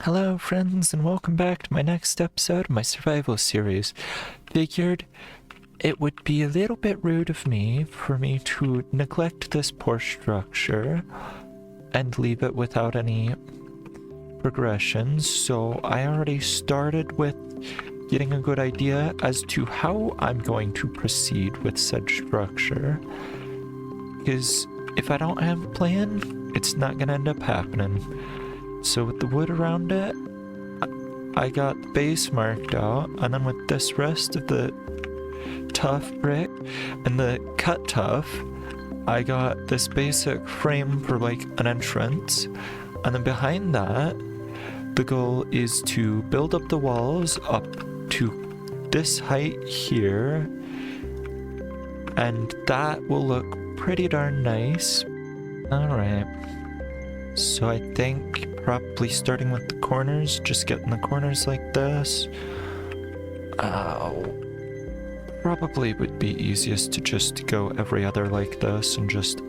Hello friends and welcome back to my next episode of my survival series. Figured it would be a little bit rude of me for me to neglect this poor structure and leave it without any progressions, so I already started with getting a good idea as to how I'm going to proceed with said structure, because if I don't have a plan, it's not going to end up happening. So with the wood around it, I got the base marked out, and then with this rest of the tough brick and the cut tough, I got this basic frame for like an entrance, and then behind that, the goal is to build up the walls up to this height here, and that will look pretty darn nice. Alright, so I think probably starting with the corners, just getting the corners like this. Probably would be easiest to just go every other like this and just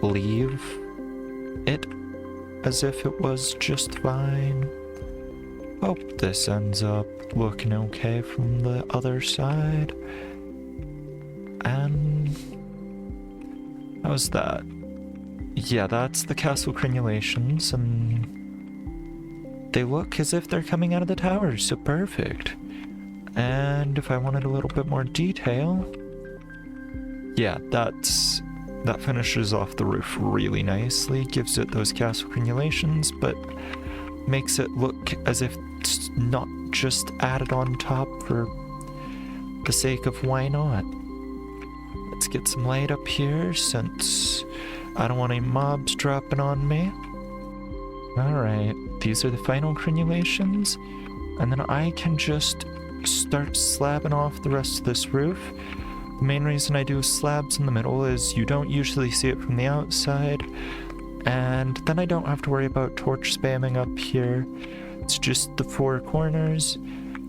leave it as if it was just fine. Hope this ends up looking okay from the other side. And how's that? Yeah, that's the castle crenulations, and they look as if they're coming out of the tower, so perfect. And if I wanted a little bit more detail, yeah, that finishes off the roof really nicely, gives it those castle crenulations, but makes it look as if it's not just added on top for the sake of why not. Let's get some light up here since I don't want any mobs dropping on me. Alright, these are the final crenulations, and then I can just start slabbing off the rest of this roof. The main reason I do slabs in the middle is you don't usually see it from the outside, and then I don't have to worry about torch spamming up here. It's just the four corners,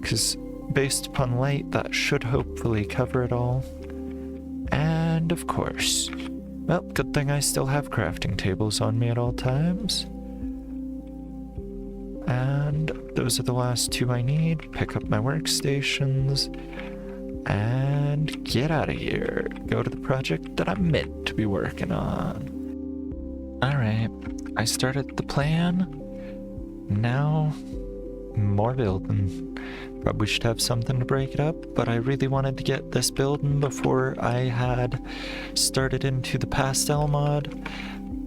because based upon light, that should hopefully cover it all. And of course, well, good thing I still have crafting tables on me at all times. And those are the last two I need. Pick up my workstations and get out of here. Go to the project that I'm meant to be working on. Alright, I started the plan. Now, more building. Probably should have something to break it up, but I really wanted to get this building before I had started into the Pastel mod.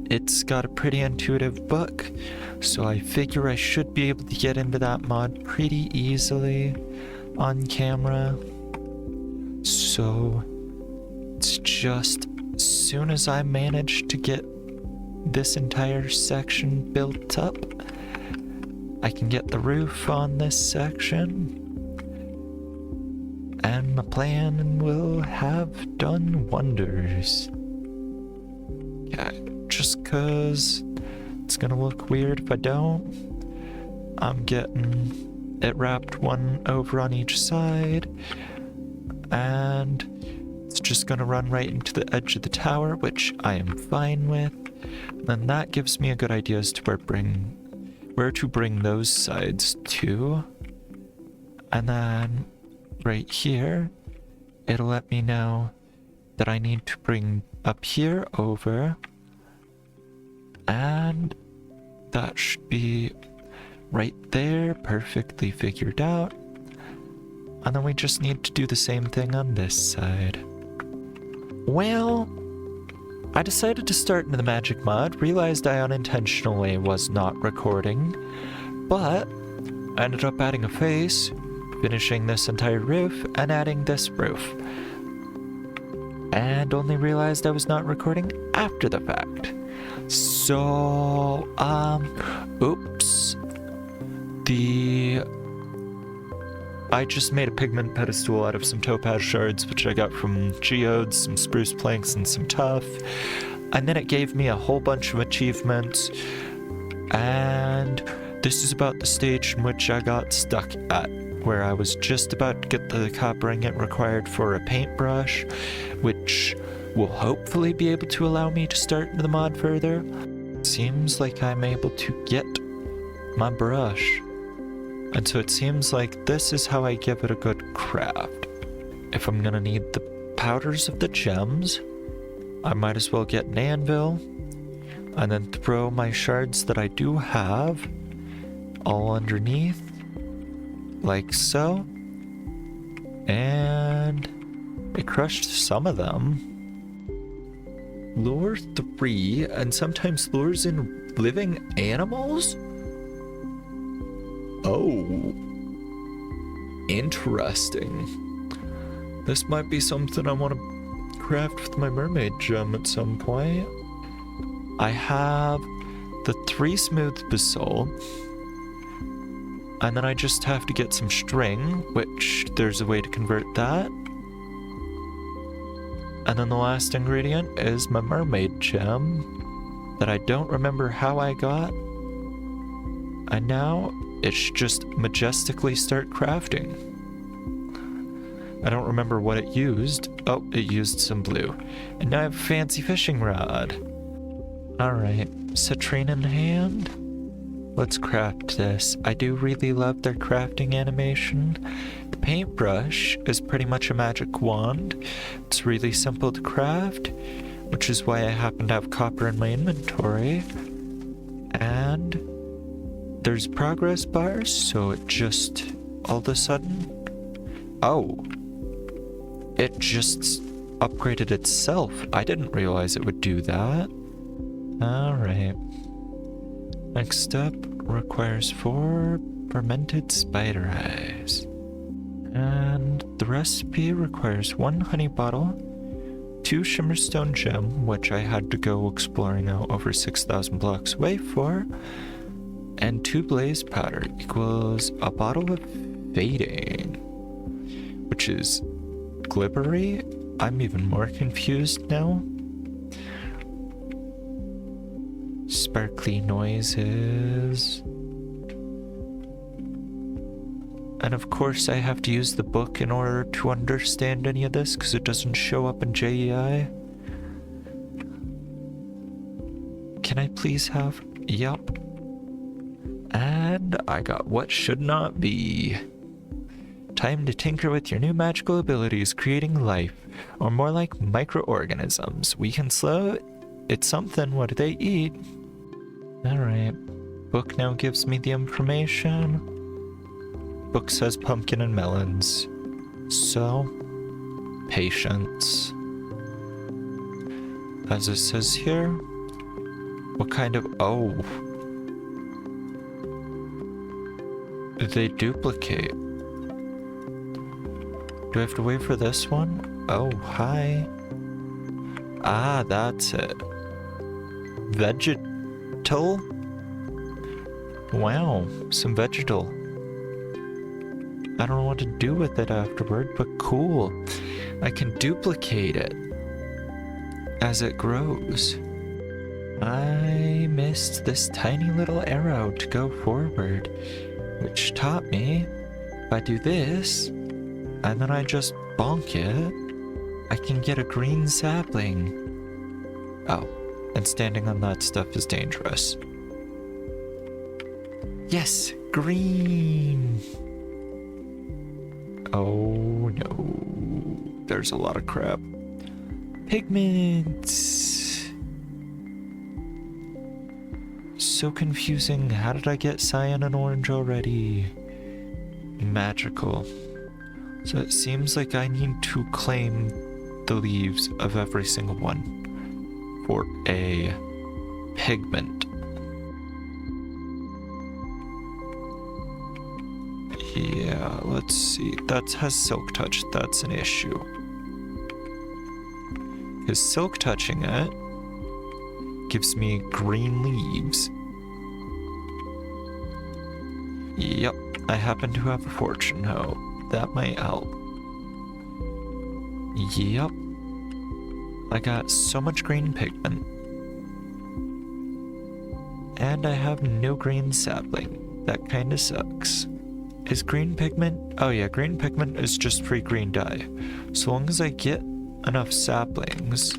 It's got a pretty intuitive book, so I figure I should be able to get into that mod pretty easily on camera. So it's just as soon as I manage to get this entire section built up, I can get the roof on this section, and my plan will have done wonders. Yeah, just cause it's gonna look weird if I don't. I'm getting it wrapped one over on each side, and it's just gonna run right into the edge of the tower, which I am fine with. And then that gives me a good idea as to where to bring those sides to. And then right here, it'll let me know that I need to bring up here over, and that should be right there, perfectly figured out. And then we just need to do the same thing on this side. Well, I decided to start into the magic mod, realized I unintentionally was not recording, but I ended up adding a face, finishing this entire roof, and adding this roof. And only realized I was not recording after the fact. So, oops. I just made a pigment pedestal out of some topaz shards, which I got from geodes, some spruce planks, and some tuff. And then it gave me a whole bunch of achievements. And this is about the stage in which I got stuck at, where I was just about to get the copper ingot required for a paintbrush, which will hopefully be able to allow me to start into the mod further. Seems like I'm able to get my brush. And so it seems like this is how I give it a good craft. If I'm gonna need the powders of the gems, I might as well get an anvil and then throw my shards that I do have all underneath, like so. And it crushed some of them. Lure 3, and sometimes lures in living animals? Oh, interesting. This might be something I want to craft with my mermaid gem at some point. I have the 3 smooth basalt, and then I just have to get some string, which there's a way to convert that. And then the last ingredient is my mermaid gem that I don't remember how I got. And now it should just majestically start crafting. I don't remember what it used. Oh, it used some blue. And now I have a fancy fishing rod. Alright, citrine in hand. Let's craft this. I do really love their crafting animation. The paintbrush is pretty much a magic wand. It's really simple to craft, which is why I happen to have copper in my inventory. And there's progress bars, so it just all of a sudden, oh, it just upgraded itself. I didn't realize it would do that. Alright. Next up requires 4 fermented spider eyes. And the recipe requires 1 honey bottle, 2 shimmerstone gem, which I had to go exploring out over 6,000 blocks away for, and 2 blaze powder equals a bottle of fading, which is glibbery. I'm even more confused now. Sparkly noises. And of course I have to use the book in order to understand any of this because it doesn't show up in JEI. Can I please have? Yup. And I got what should not be. Time to tinker with your new magical abilities, creating life, or more like microorganisms. We can slow it's something. What do they eat? Alright. Book now gives me the information. Book says pumpkin and melons. So, patience. As it says here, what kind of... oh. They duplicate. Do I have to wait for this one? Oh, hi. Ah, that's it. Vegetal? Wow, some vegetal. I don't know what to do with it afterward, but cool. I can duplicate it as it grows. I missed this tiny little arrow to go forward, which taught me if I do this, and then I just bonk it, I can get a green sapling. Oh, and standing on that stuff is dangerous. Yes, green! Oh no, there's a lot of crap. Pigments! So confusing, how did I get cyan and orange already? Magical. So it seems like I need to claim the leaves of every single one for a pigment. Yeah, let's see. That has silk touch. That's an issue. Because silk touching it gives me green leaves. Yep, I happen to have a fortune hoe. That might help. Yep. I got so much green pigment. And I have no green sapling. That kinda sucks. Is green pigment? Oh yeah, green pigment is just free green dye. So long as I get enough saplings,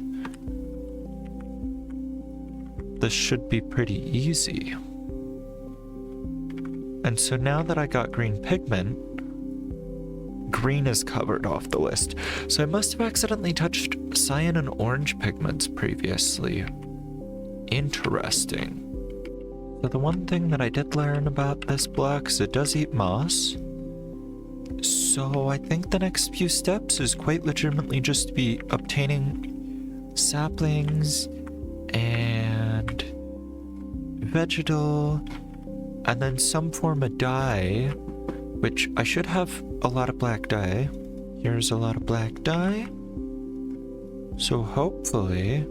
this should be pretty easy. And so now that I got green pigment, green is covered off the list. So I must have accidentally touched cyan and orange pigments previously. Interesting. So the one thing that I did learn about this block is it does eat moss. So I think the next few steps is quite legitimately just to be obtaining saplings and vegetal and then some form of dye, which I should have a lot of black dye. Here's a lot of black dye. So hopefully,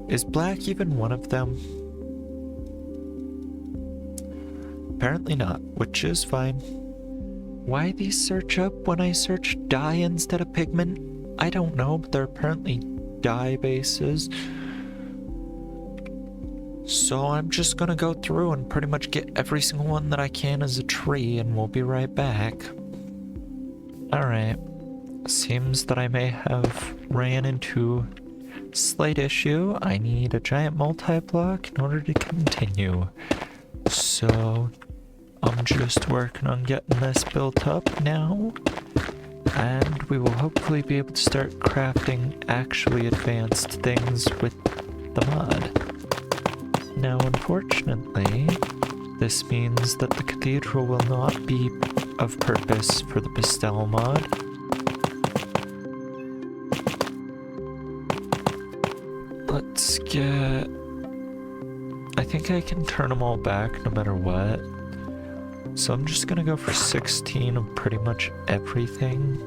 is black even one of them? Apparently not, which is fine. Why these search up when I search dye instead of pigment? I don't know, but they're apparently dye bases. So I'm just gonna go through and pretty much get every single one that I can as a tree, and we'll be right back. Alright. Seems that I may have ran into a slight issue. I need a giant multi-block in order to continue. So I'm just working on getting this built up now, and we will hopefully be able to start crafting actually advanced things with the mod. Now, unfortunately, this means that the Cathedral will not be of purpose for the Pastel mod. Let's get... I think I can turn them all back no matter what. So I'm just gonna go for 16 of pretty much everything.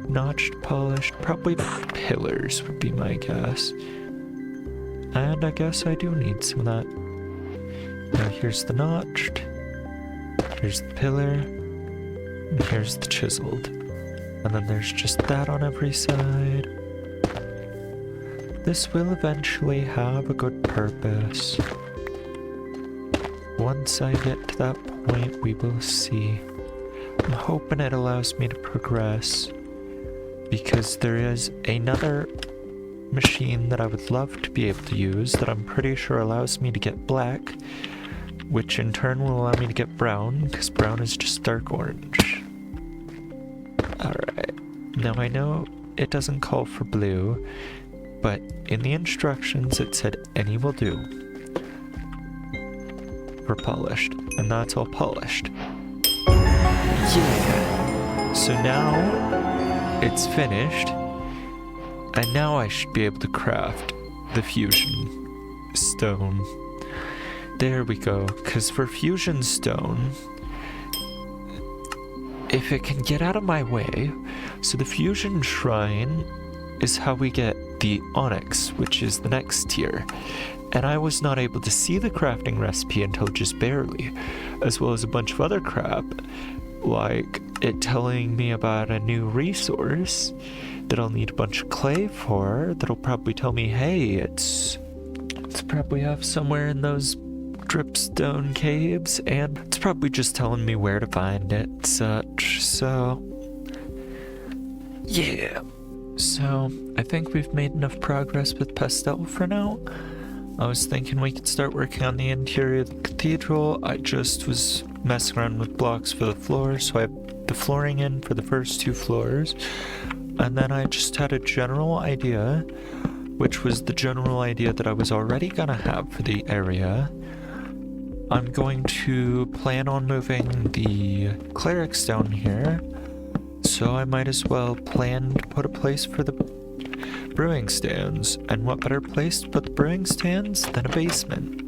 Notched, polished, probably pillars would be my guess. And I guess I do need some of that. Now here's the notched, here's the pillar, and here's the chiseled. And then there's just that on every side. This will eventually have a good purpose. Once I get to that point, we will see. I'm hoping it allows me to progress, because there is another machine that I would love to be able to use that I'm pretty sure allows me to get black, which in turn will allow me to get brown, because brown is just dark orange. Alright, now I know it doesn't call for blue, but in the instructions it said any will do for polished, and that's all polished. Yeah! So now it's finished. And now I should be able to craft the fusion stone. There we go, because for fusion stone, if it can get out of my way, so the fusion shrine is how we get the onyx, which is the next tier. And I was not able to see the crafting recipe until just barely, as well as a bunch of other crap, like it telling me about a new resource that I'll need a bunch of clay for, that'll probably tell me, hey, it's probably off somewhere in those dripstone caves, and it's probably just telling me where to find it, such, so... yeah. So, I think we've made enough progress with Pastel for now. I was thinking we could start working on the interior of the cathedral. I just was messing around with blocks for the floor, so I have the flooring in for the first 2 floors. And then I just had a general idea, which was the general idea that I was already gonna have for the area. I'm going to plan on moving the clerics down here, so I might as well plan to put a place for the brewing stands. And what better place to put the brewing stands than a basement?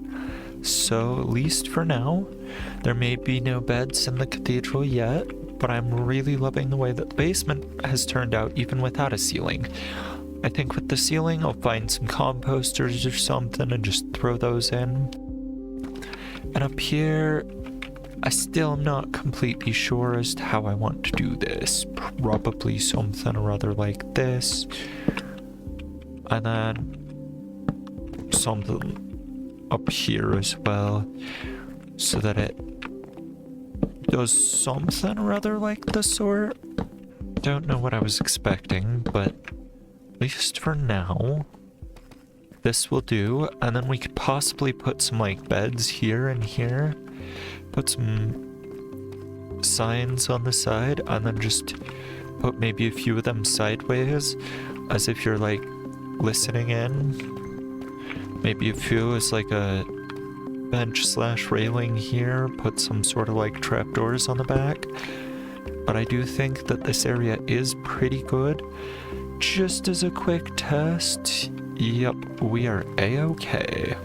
So, at least for now, there may be no beds in the cathedral yet, but I'm really loving the way that the basement has turned out even without a ceiling. I think with the ceiling I'll find some composters or something and just throw those in. And up here, I still am not completely sure as to how I want to do this. Probably something or other like this. And then something up here as well, so that it does something or other like the sort. Don't know what I was expecting, but at least for now, this will do, and then we could possibly put some like beds here and here, put some signs on the side, and then just put maybe a few of them sideways as if you're like listening in. Maybe a few as like a bench slash railing here, put some sort of like trapdoors on the back. But I do think that this area is pretty good. Just as a quick test, yep, we are a-okay.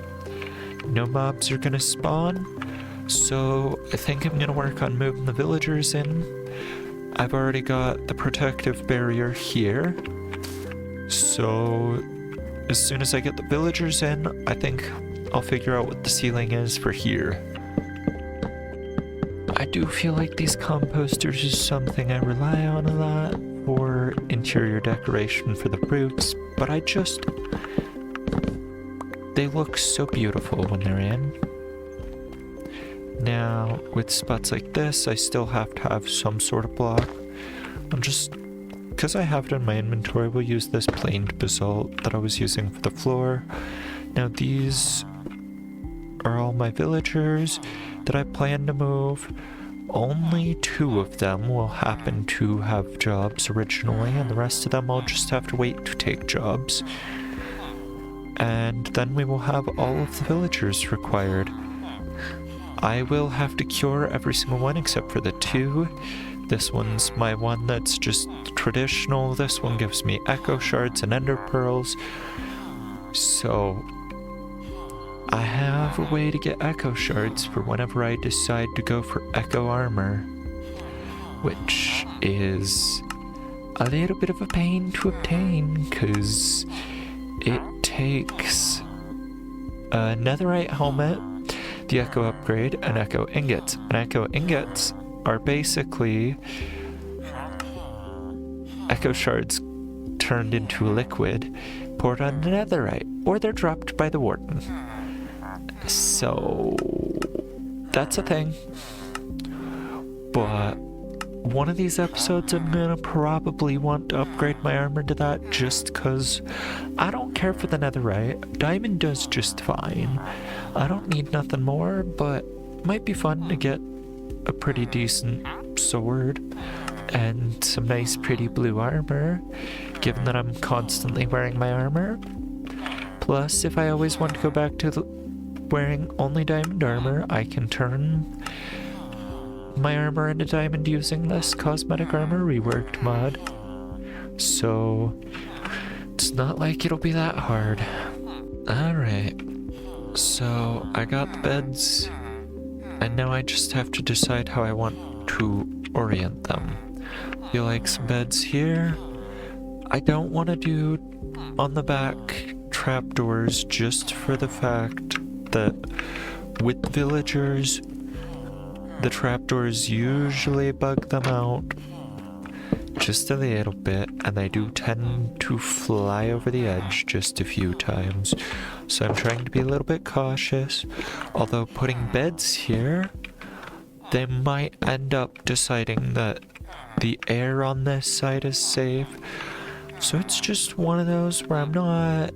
No mobs are gonna spawn, so I think I'm gonna work on moving the villagers in. I've already got the protective barrier here, so as soon as I get the villagers in, I think I'll figure out what the ceiling is for here. I do feel like these composters is something I rely on a lot for interior decoration for the roofs, but they look so beautiful when they're in. Now, with spots like this, I still have to have some sort of block. Because I have it in my inventory, we'll use this planed basalt that I was using for the floor. Now these are all my villagers that I plan to move. Only 2 of them will happen to have jobs originally, and the rest of them I'll just have to wait to take jobs. And then we will have all of the villagers required. I will have to cure every single one except for the 2. This one's my one that's just traditional. This one gives me echo shards and ender pearls. So I have a way to get echo shards for whenever I decide to go for echo armor, which is a little bit of a pain to obtain because it takes a netherite helmet, the echo upgrade, and echo ingots. And echo ingots are basically echo shards turned into a liquid poured on netherite, or they're dropped by the warden. So that's a thing. But one of these episodes I'm gonna probably want to upgrade my armor to that, just cause I don't care for the netherite. Diamond does just fine. I don't need nothing more, but it might be fun to get a pretty decent sword and some nice pretty blue armor, given that I'm constantly wearing my armor. Plus, if I always want to go back to wearing only diamond armor, I can turn my armor into diamond using this cosmetic armor reworked mod. So it's not like it'll be that hard. Alright, so I got the beds, and now I just have to decide how I want to orient them. Feel like some beds here. I don't want to do on the back trapdoors, just for the fact that with villagers, the trapdoors usually bug them out just a little bit, and they do tend to fly over the edge just a few times. So I'm trying to be a little bit cautious. Although putting beds here, they might end up deciding that the air on this side is safe. So it's just one of those where I'm not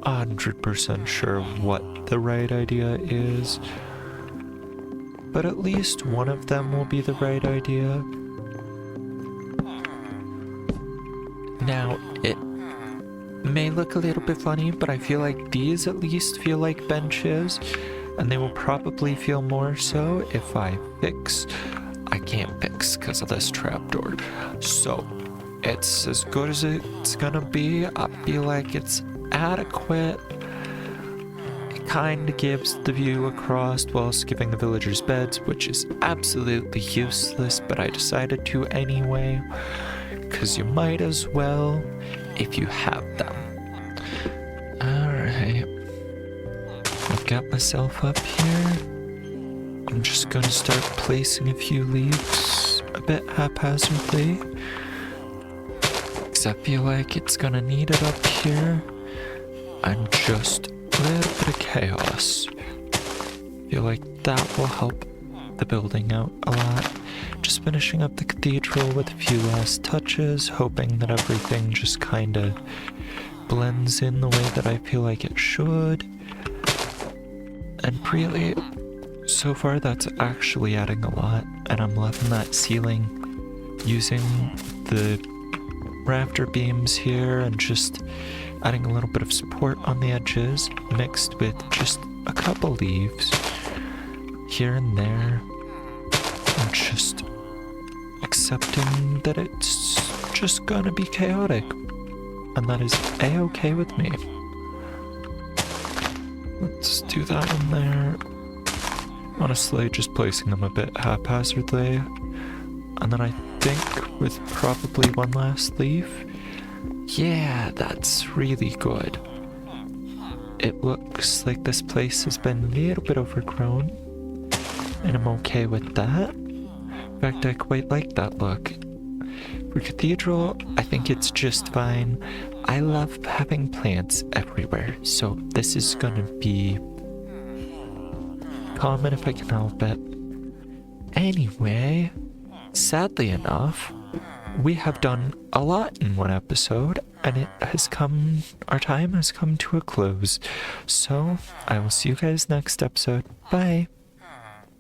100% sure what the right idea is. But at least one of them will be the right idea. Now, it may look a little bit funny, but I feel like these at least feel like benches, and they will probably feel more so if I can't fix because of this trapdoor. So, it's as good as it's gonna be. I feel like it's adequate. It kinda gives the view across whilst giving the villagers beds, which is absolutely useless, but I decided to anyway, because you might as well if you have them. Alright. I've got myself up here. I'm just gonna start placing a few leaves a bit haphazardly, because I feel like it's gonna need it up here, and just a little bit of chaos. I feel like that will help the building out a lot. Just finishing up the cathedral with a few last touches, hoping that everything just kinda blends in the way that I feel like it should. And really, so far that's actually adding a lot, and I'm loving that ceiling, using the rafter beams here and just adding a little bit of support on the edges, mixed with just a couple leaves here and there, and just accepting that it's just gonna be chaotic, and that is a-okay with me. Let's do that in there. Honestly, just placing them a bit haphazardly. And then I think with probably one last leaf. Yeah, that's really good. It looks like this place has been a little bit overgrown, and I'm okay with that. In fact, I quite like that look. For Cathedral, I think it's just fine. I love having plants everywhere, so this is gonna be common if I can help it. Anyway, sadly enough, we have done a lot in one episode, and our time has come to a close. So, I will see you guys next episode. Bye!